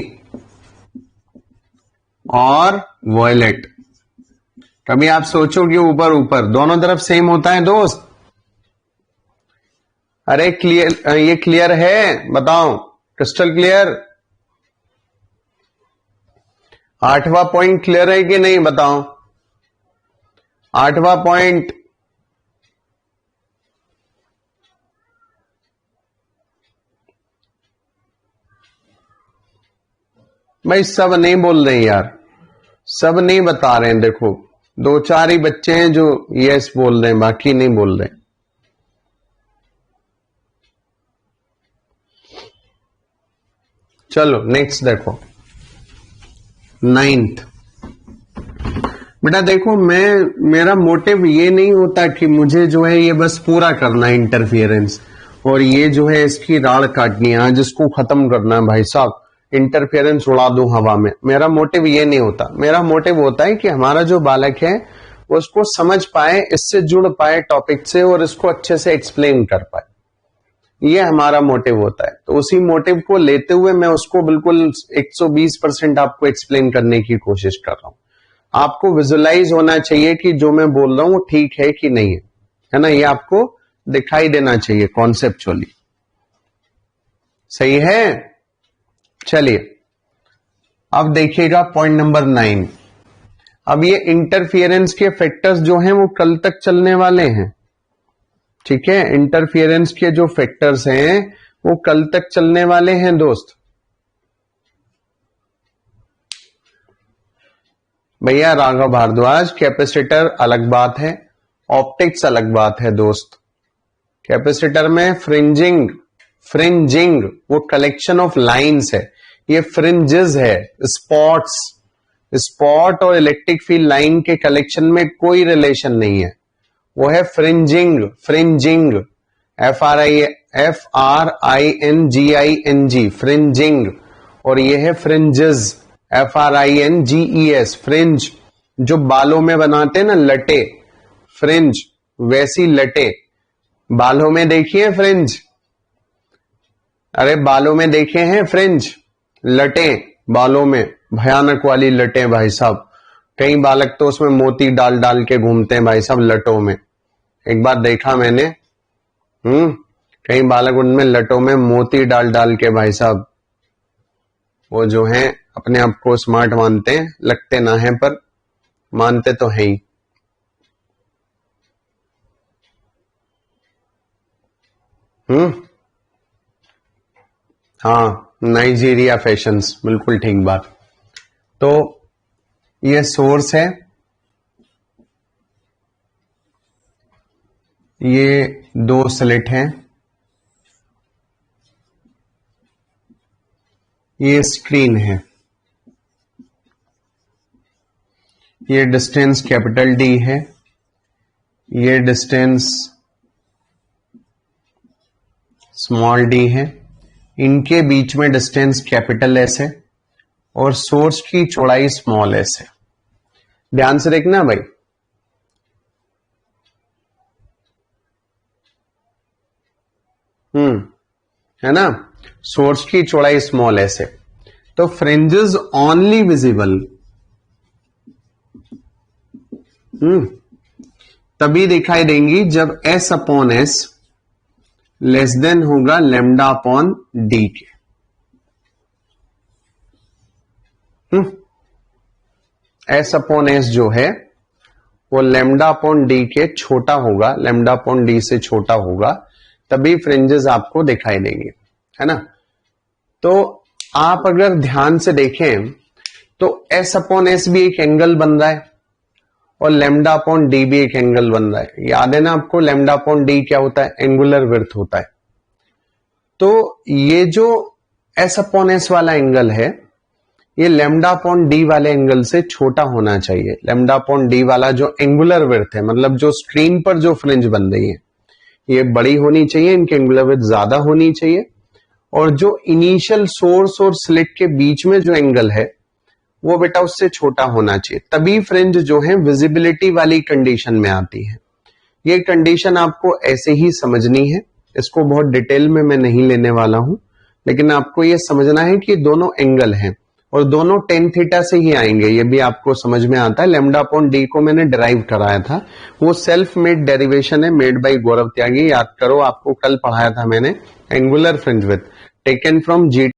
और वॉयलेट। कभी आप सोचो कि ऊपर ऊपर दोनों तरफ सेम होता है दोस्त? अरे क्लियर, ये क्लियर है? बताओ, क्रिस्टल क्लियर? 8वां पॉइंट क्लियर है कि नहीं बताओ? 8वां पॉइंट भाई सब नहीं बोल रहे यार, सब नहीं बता रहे हैं। देखो 2-4 ही बच्चे हैं जो यस बोल रहे हैं, बाकी नहीं बोल रहे। चलो नेक्स्ट देखो, 9th। बेटा देखो, मेरा मोटिव ये नहीं होता कि मुझे जो है ये बस पूरा करना है इंटरफियरेंस, और ये जो है इसकी राड़ काटनी है, आज इसको खत्म करना है भाई साहब, इंटरफियरेंस उड़ा दूं हवा में। मेरा मोटिव ये नहीं होता। मेरा मोटिव होता है कि हमारा जो बालक है वो उसको समझ पाए, इससे जुड़ पाए टॉपिक से, और इसको अच्छे से एक्सप्लेन कर पाए। ये हमारा मोटिव होता है। तो उसी मोटिव को लेते हुए मैं उसको बिल्कुल 120% आपको एक्सप्लेन करने की कोशिश कर रहा हूं। आपको विजुअलाइज होना चाहिए कि जो मैं बोल रहा हूं वो ठीक है कि नहीं है, है ना? ये आपको दिखाई देना चाहिए कॉन्सेप्चुअली। सही है? चलिए अब देखिएगा पॉइंट नंबर 9। अब ये इंटरफियरेंस के फैक्टर्स जो हैं वो कल तक चलने वाले हैं, ठीक है? इंटरफियरेंस के जो फैक्टर्स हैं वो कल तक चलने वाले हैं दोस्त। भैया राघव भारद्वाज, कैपेसिटर अलग बात है, ऑप्टिक्स अलग बात है दोस्त। कैपेसिटर में फ्रिंजिंग, फ्रिंजिंग वो कलेक्शन ऑफ लाइंस है, ये फ्रिंजेस है, स्पॉट्स। स्पॉट और इलेक्ट्रिक फील्ड लाइन के कलेक्शन में कोई रिलेशन नहीं है, वो है फ्रिंजिंग। Fringing, FRINGING, fringing. और ये है फ्रिंजेस, FRINGES, फ्रिंज। जो बालों में बनाते हैं ना लटे, फ्रिंज, वैसी लटे। बालों में देखिए फ्रिंज, अरे बालों में देखे हैं फ्रिंज, लटे बालों में, भयानक वाली लटे भाई साहब। कई बालक तो उसमें मोती डाल डाल के घूमते हैं भाई साहब लटों में। एक बार देखा मैंने, कई बालक उनमें लटों में मोती डाल डाल के भाई साहब, वो जो हैं अपने आप को स्मार्ट मानते हैं, लगते ना हैं पर मानते तो हैं ही। हाँ, नाइजीरिया फैशंस, बिल्कुल ठीक बात। तो ये सोर्स है, ये 2 स्लिट हैं, ये स्क्रीन है, ये डिस्टेंस कैपिटल डी है, ये डिस्टेंस स्मॉल डी है, इनके बीच में डिस्टेंस कैपिटल एस है, और सोर्स की चौड़ाई स्मॉल एस है। ध्यान से देखना भाई, है ना? सोर्स की चौड़ाई स्मॉल एस है। तो फ्रिंजेस ओनली विजिबल तभी दिखाई देंगी जब S upon S less than होगा लेमडा अपॉन डी के। एस अपॉन एस जो है वो लेमडा अपॉन डी के छोटा होगा, लेमडा अपॉन डी से छोटा होगा, तभी फ्रिंजेस आपको दिखाई देंगे, है ना? तो आप अगर ध्यान से देखें तो एस अपॉन एस भी एक एंगल बन रहा है, और लेमडा अपॉन डी भी एक एंगल बन रहा है। याद है ना आपको, लेमडा अपॉन डी क्या होता है? एंगुलर विड्थ होता है। तो ये जो एस अपॉन एस वाला एंगल है, ये लेमडा अपॉन डी वाले एंगल से छोटा होना चाहिए। लेमडा अपॉन डी वाला जो एंगुलर विड्थ है, मतलब जो स्क्रीन पर जो फ्रिंज बन रही है, ये बड़ी होनी चाहिए, इनकी एंगुलर विड्थ ज्यादा होनी चाहिए। और जो इनिशियल सोर्स और स्लिट के बीच में जो एंगल है वो बेटा उससे छोटा होना चाहिए, तभी फ्रिंज जो है विजिबिलिटी वाली कंडीशन में आती है। ये कंडीशन आपको ऐसे ही समझनी है, इसको बहुत डिटेल में मैं नहीं लेने वाला हूं, लेकिन आपको ये समझना है कि दोनों एंगल हैं और दोनों टेन थीटा से ही आएंगे, ये भी आपको समझ में आता है। लेमडा अपॉन डी को मैंने डिराइव कराया था, वो सेल्फ मेड डेरिवेशन है, मेड बाय गौरव त्यागी। याद करो, आपको कल पढ़ाया था मैंने, angular fringe width taken from जी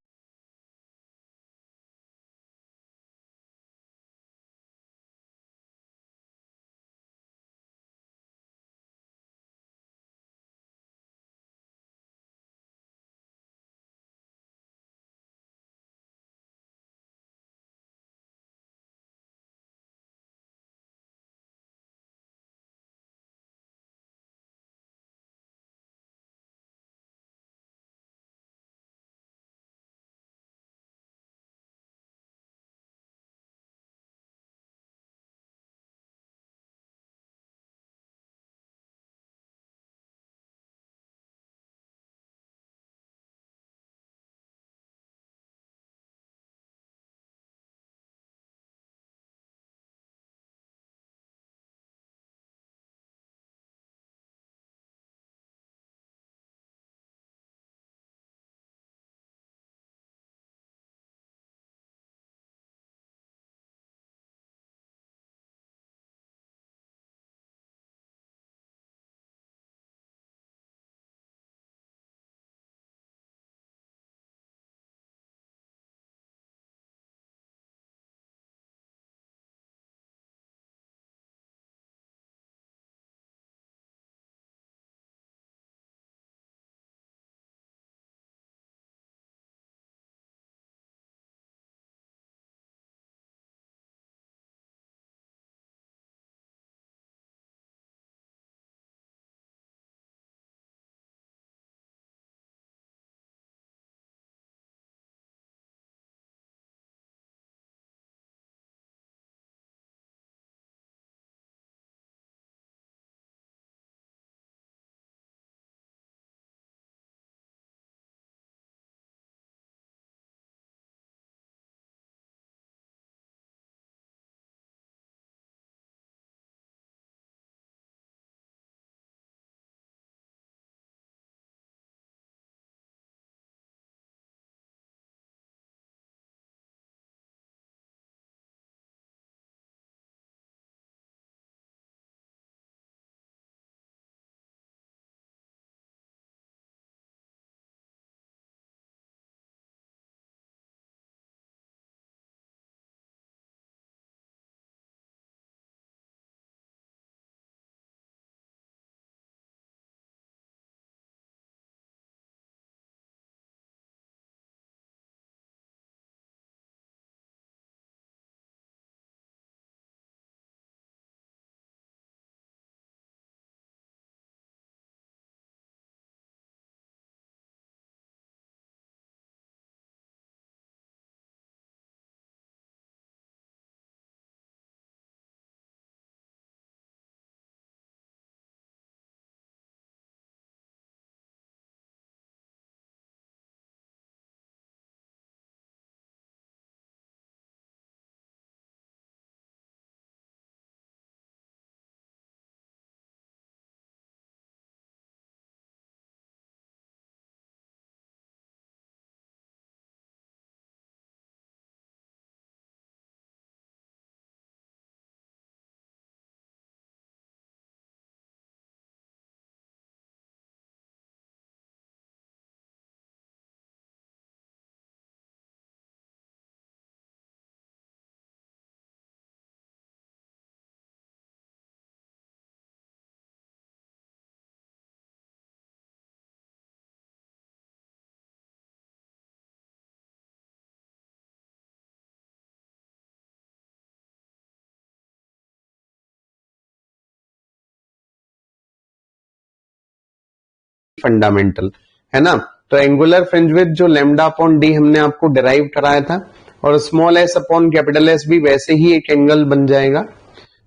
फंडामेंटल, है ना। तो एंगुलर फ्रिंज विड्थ जो लैम्डा अपॉन डी हमने आपको डिराइव कराया था, और small s upon capital s भी वैसे ही एक एंगल बन जाएगा।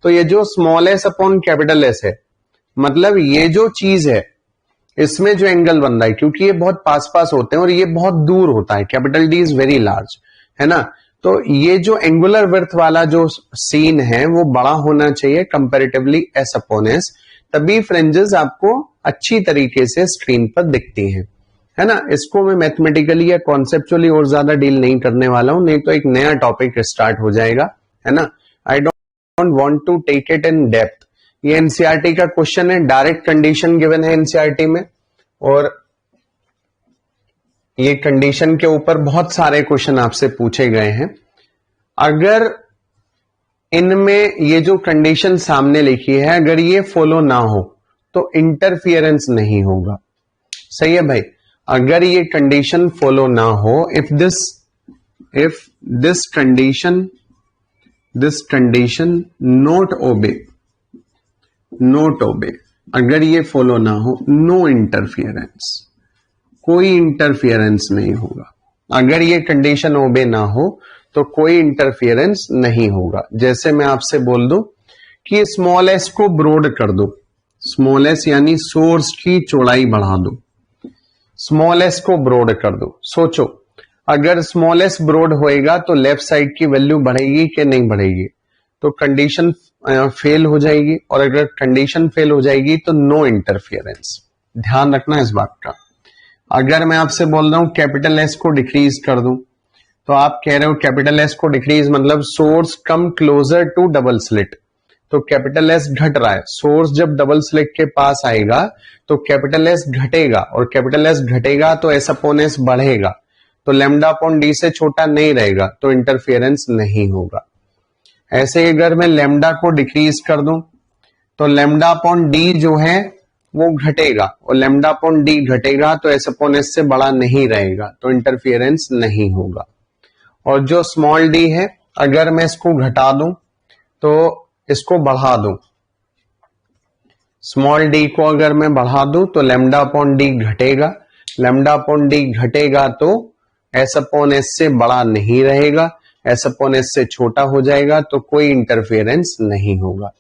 तो ये जो small s upon capital S है, मतलब ये जो चीज है इसमें जो एंगल बन रहा है, क्योंकि ये बहुत पास पास होते हैं और ये बहुत दूर होता है, capital D is very large, है ना। तो ये जो एंगुलर विड्थ वाला जो सीन है वो बड़ा होना चाहिए कंपैरेटिवली एस अपॉन एस, तभी फ्रिंजेस आपको अच्छी तरीके से स्क्रीन पर दिखती हैं, है ना। इसको मैं मैथमेटिकली या कॉन्सेप्चुअली और ज्यादा डील नहीं करने वाला हूं, नहीं तो एक नया टॉपिक स्टार्ट हो जाएगा, है ना। I don't want to take it in depth. ये एनसीईआरटी का क्वेश्चन है, डायरेक्ट कंडीशन गिवन है एनसीईआरटी में, और ये कंडीशन के ऊपर बहुत सारे क्वेश्चन आपसे पूछे गए हैं। अगर इनमें ये जो कंडीशन सामने लिखी है अगर ये फॉलो ना हो तो इंटरफियरेंस नहीं होगा, सही है भाई। अगर ये कंडीशन फॉलो ना हो, if this condition not obey, अगर ये फॉलो ना हो, नो इंटरफियरेंस, कोई इंटरफियरेंस नहीं होगा। अगर ये कंडीशन ओबे ना हो तो कोई इंटरफियरेंस नहीं होगा। जैसे मैं आपसे बोल दूं कि स्मॉल एस को ब्रॉड कर दो, स्मॉल एस यानी सोर्स की चौड़ाई बढ़ा दो, स्मॉल एस को ब्रॉड कर दो। सोचो अगर स्मॉल एस ब्रॉड होएगा तो लेफ्ट साइड की वैल्यू बढ़ेगी कि नहीं बढ़ेगी, तो कंडीशन फेल हो जाएगी, और अगर कंडीशन फेल हो जाएगी तो नो इंटरफियरेंस। ध्यान रखना इस बात का। अगर मैं आपसे बोल रहा हूं कैपिटल एस को डिक्रीज कर दूं, तो आप कह रहे हो कैपिटल एस को डिक्रीज मतलब source come closer to double slit, तो कैपिटल एस घट रहा है। सोर्स जब डबल स्लिट के पास आएगा तो कैपिटल एस घटेगा, और कैपिटल एस घटेगा तो एस अपॉन एस बढ़ेगा, तो लैम्डा अपॉन डी से छोटा नहीं रहेगा, तो इंटरफियरेंस नहीं होगा। ऐसे अगर मैं लैम्डा को डिक्रीज कर दूं तो लैम्डा अपॉन डी जो है वो घटेगा, और लैम्डा अपॉन डी घटेगा तो एस अपॉन एस से बड़ा नहीं रहेगा, तो इंटरफियरेंस नहीं होगा। और जो स्मॉल डी है अगर मैं इसको घटा दूं तो इसको बढ़ा दूं, स्मॉल डी को अगर मैं बढ़ा दूं तो लैम्डा अपॉन डी घटेगा, लैम्डा अपॉन डी घटेगा तो एस अपॉन एस से बड़ा नहीं रहेगा, एस अपॉन एस से छोटा हो जाएगा, तो कोई इंटरफियरेंस नहीं होगा।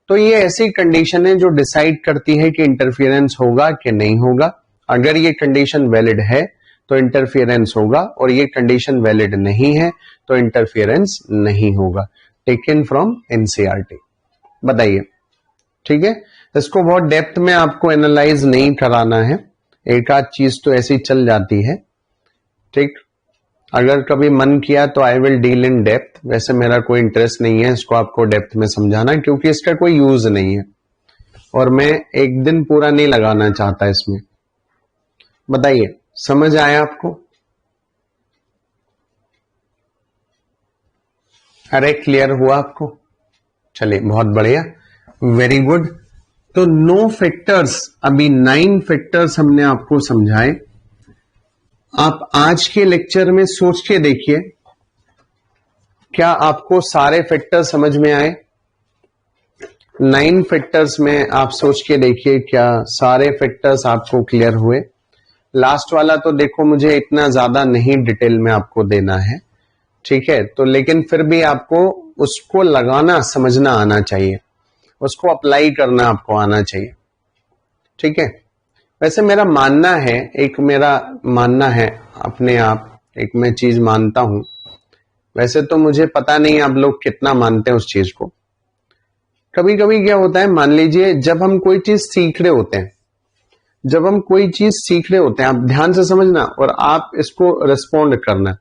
तो ये ऐसी कंडीशन है जो डिसाइड करती है कि इंटरफियरेंस होगा कि नहीं होगा। अगर ये कंडीशन वैलिड है तो इंटरफियरेंस होगा, और ये कंडीशन वैलिड नहीं है तो इंटरफियरेंस नहीं होगा। Taken from NCERT. बताइए, ठीक है। इसको बहुत डेप्थ में आपको एनालाइज नहीं कराना है, एक आध चीज तो ऐसी चल जाती है, ठीक। अगर कभी मन किया तो I will deal in depth, वैसे मेरा कोई इंटरेस्ट नहीं है इसको आपको डेप्थ में समझाना, क्योंकि इसका कोई यूज नहीं है और मैं एक दिन पूरा नहीं लगाना चाहता इसमें। बताइए, समझ आया आपको? अरे क्लियर हुआ आपको? चलिए बहुत बढ़िया, वेरी गुड। तो 9 फैक्टर्स, अभी 9 फैक्टर्स हमने आपको समझाए। आप आज के लेक्चर में सोच के देखिए, क्या आपको सारे फैक्टर समझ में आए? 9 फैक्टर्स में आप सोच के देखिए, क्या सारे फैक्टर्स आपको क्लियर हुए? लास्ट वाला तो देखो मुझे इतना ज्यादा नहीं डिटेल में आपको देना है, ठीक है, तो लेकिन फिर भी आपको उसको लगाना समझना आना चाहिए, उसको अप्लाई करना आपको आना चाहिए, ठीक है। वैसे मेरा मानना है अपने आप, एक मैं चीज मानता हूं, वैसे तो मुझे पता नहीं आप लोग कितना मानते हैं उस चीज को। कभी कभी क्या होता है, मान लीजिए जब हम कोई चीज सीख रहे होते हैं, आप ध्यान से समझना और आप इसको रिस्पॉन्ड करना।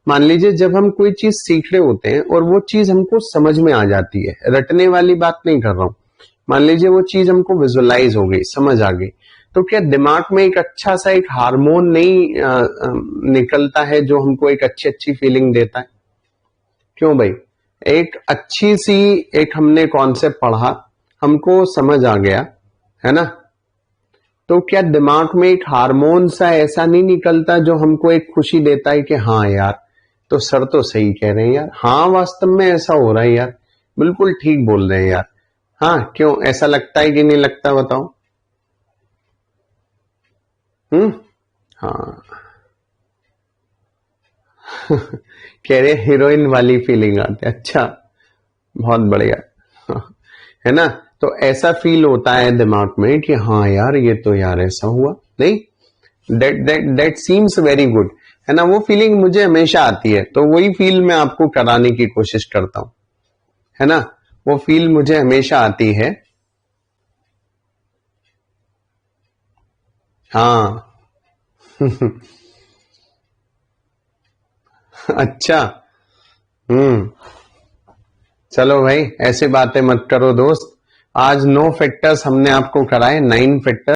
मान लीजिए जब हम कोई चीज सीख रहे होते हैं और वो चीज हमको समझ में आ जाती है, रटने वाली बात नहीं कर रहा हूं, मान लीजिए वो चीज हमको विजुअलाइज हो गई, समझ आ गई, तो क्या दिमाग में एक अच्छा सा एक हार्मोन नहीं निकलता है जो हमको एक अच्छी फीलिंग देता है? क्यों भाई? एक अच्छी सी एक हमने कॉन्सेप्ट पढ़ा, हमको समझ आ गया, है ना, तो क्या दिमाग में एक हार्मोन सा ऐसा नहीं निकलता जो हमको एक खुशी देता है कि हाँ यार, तो सर तो सही कह रहे हैं यार, हाँ वास्तव में ऐसा हो रहा है यार, बिल्कुल ठीक बोल रहे हैं यार। हाँ, क्यों ऐसा लगता है कि नहीं लगता, बताओ? हाँ कह रहे हीरोइन वाली फीलिंग आती है। अच्छा, बहुत बढ़िया। हाँ, है ना। तो ऐसा फील होता है दिमाग में कि हाँ यार ये तो यार ऐसा हुआ नहीं, दैट सीम्स वेरी गुड, है ना। वो फीलिंग मुझे हमेशा आती है, तो वही फील मैं आपको कराने की कोशिश करता हूं, है ना। वो फील मुझे हमेशा आती है। हाँ अच्छा। हम्म। चलो भाई, ऐसे बातें मत करो दोस्त। आज 9 फैक्टर्स हमने आपको कराए, 9 फैक्टर।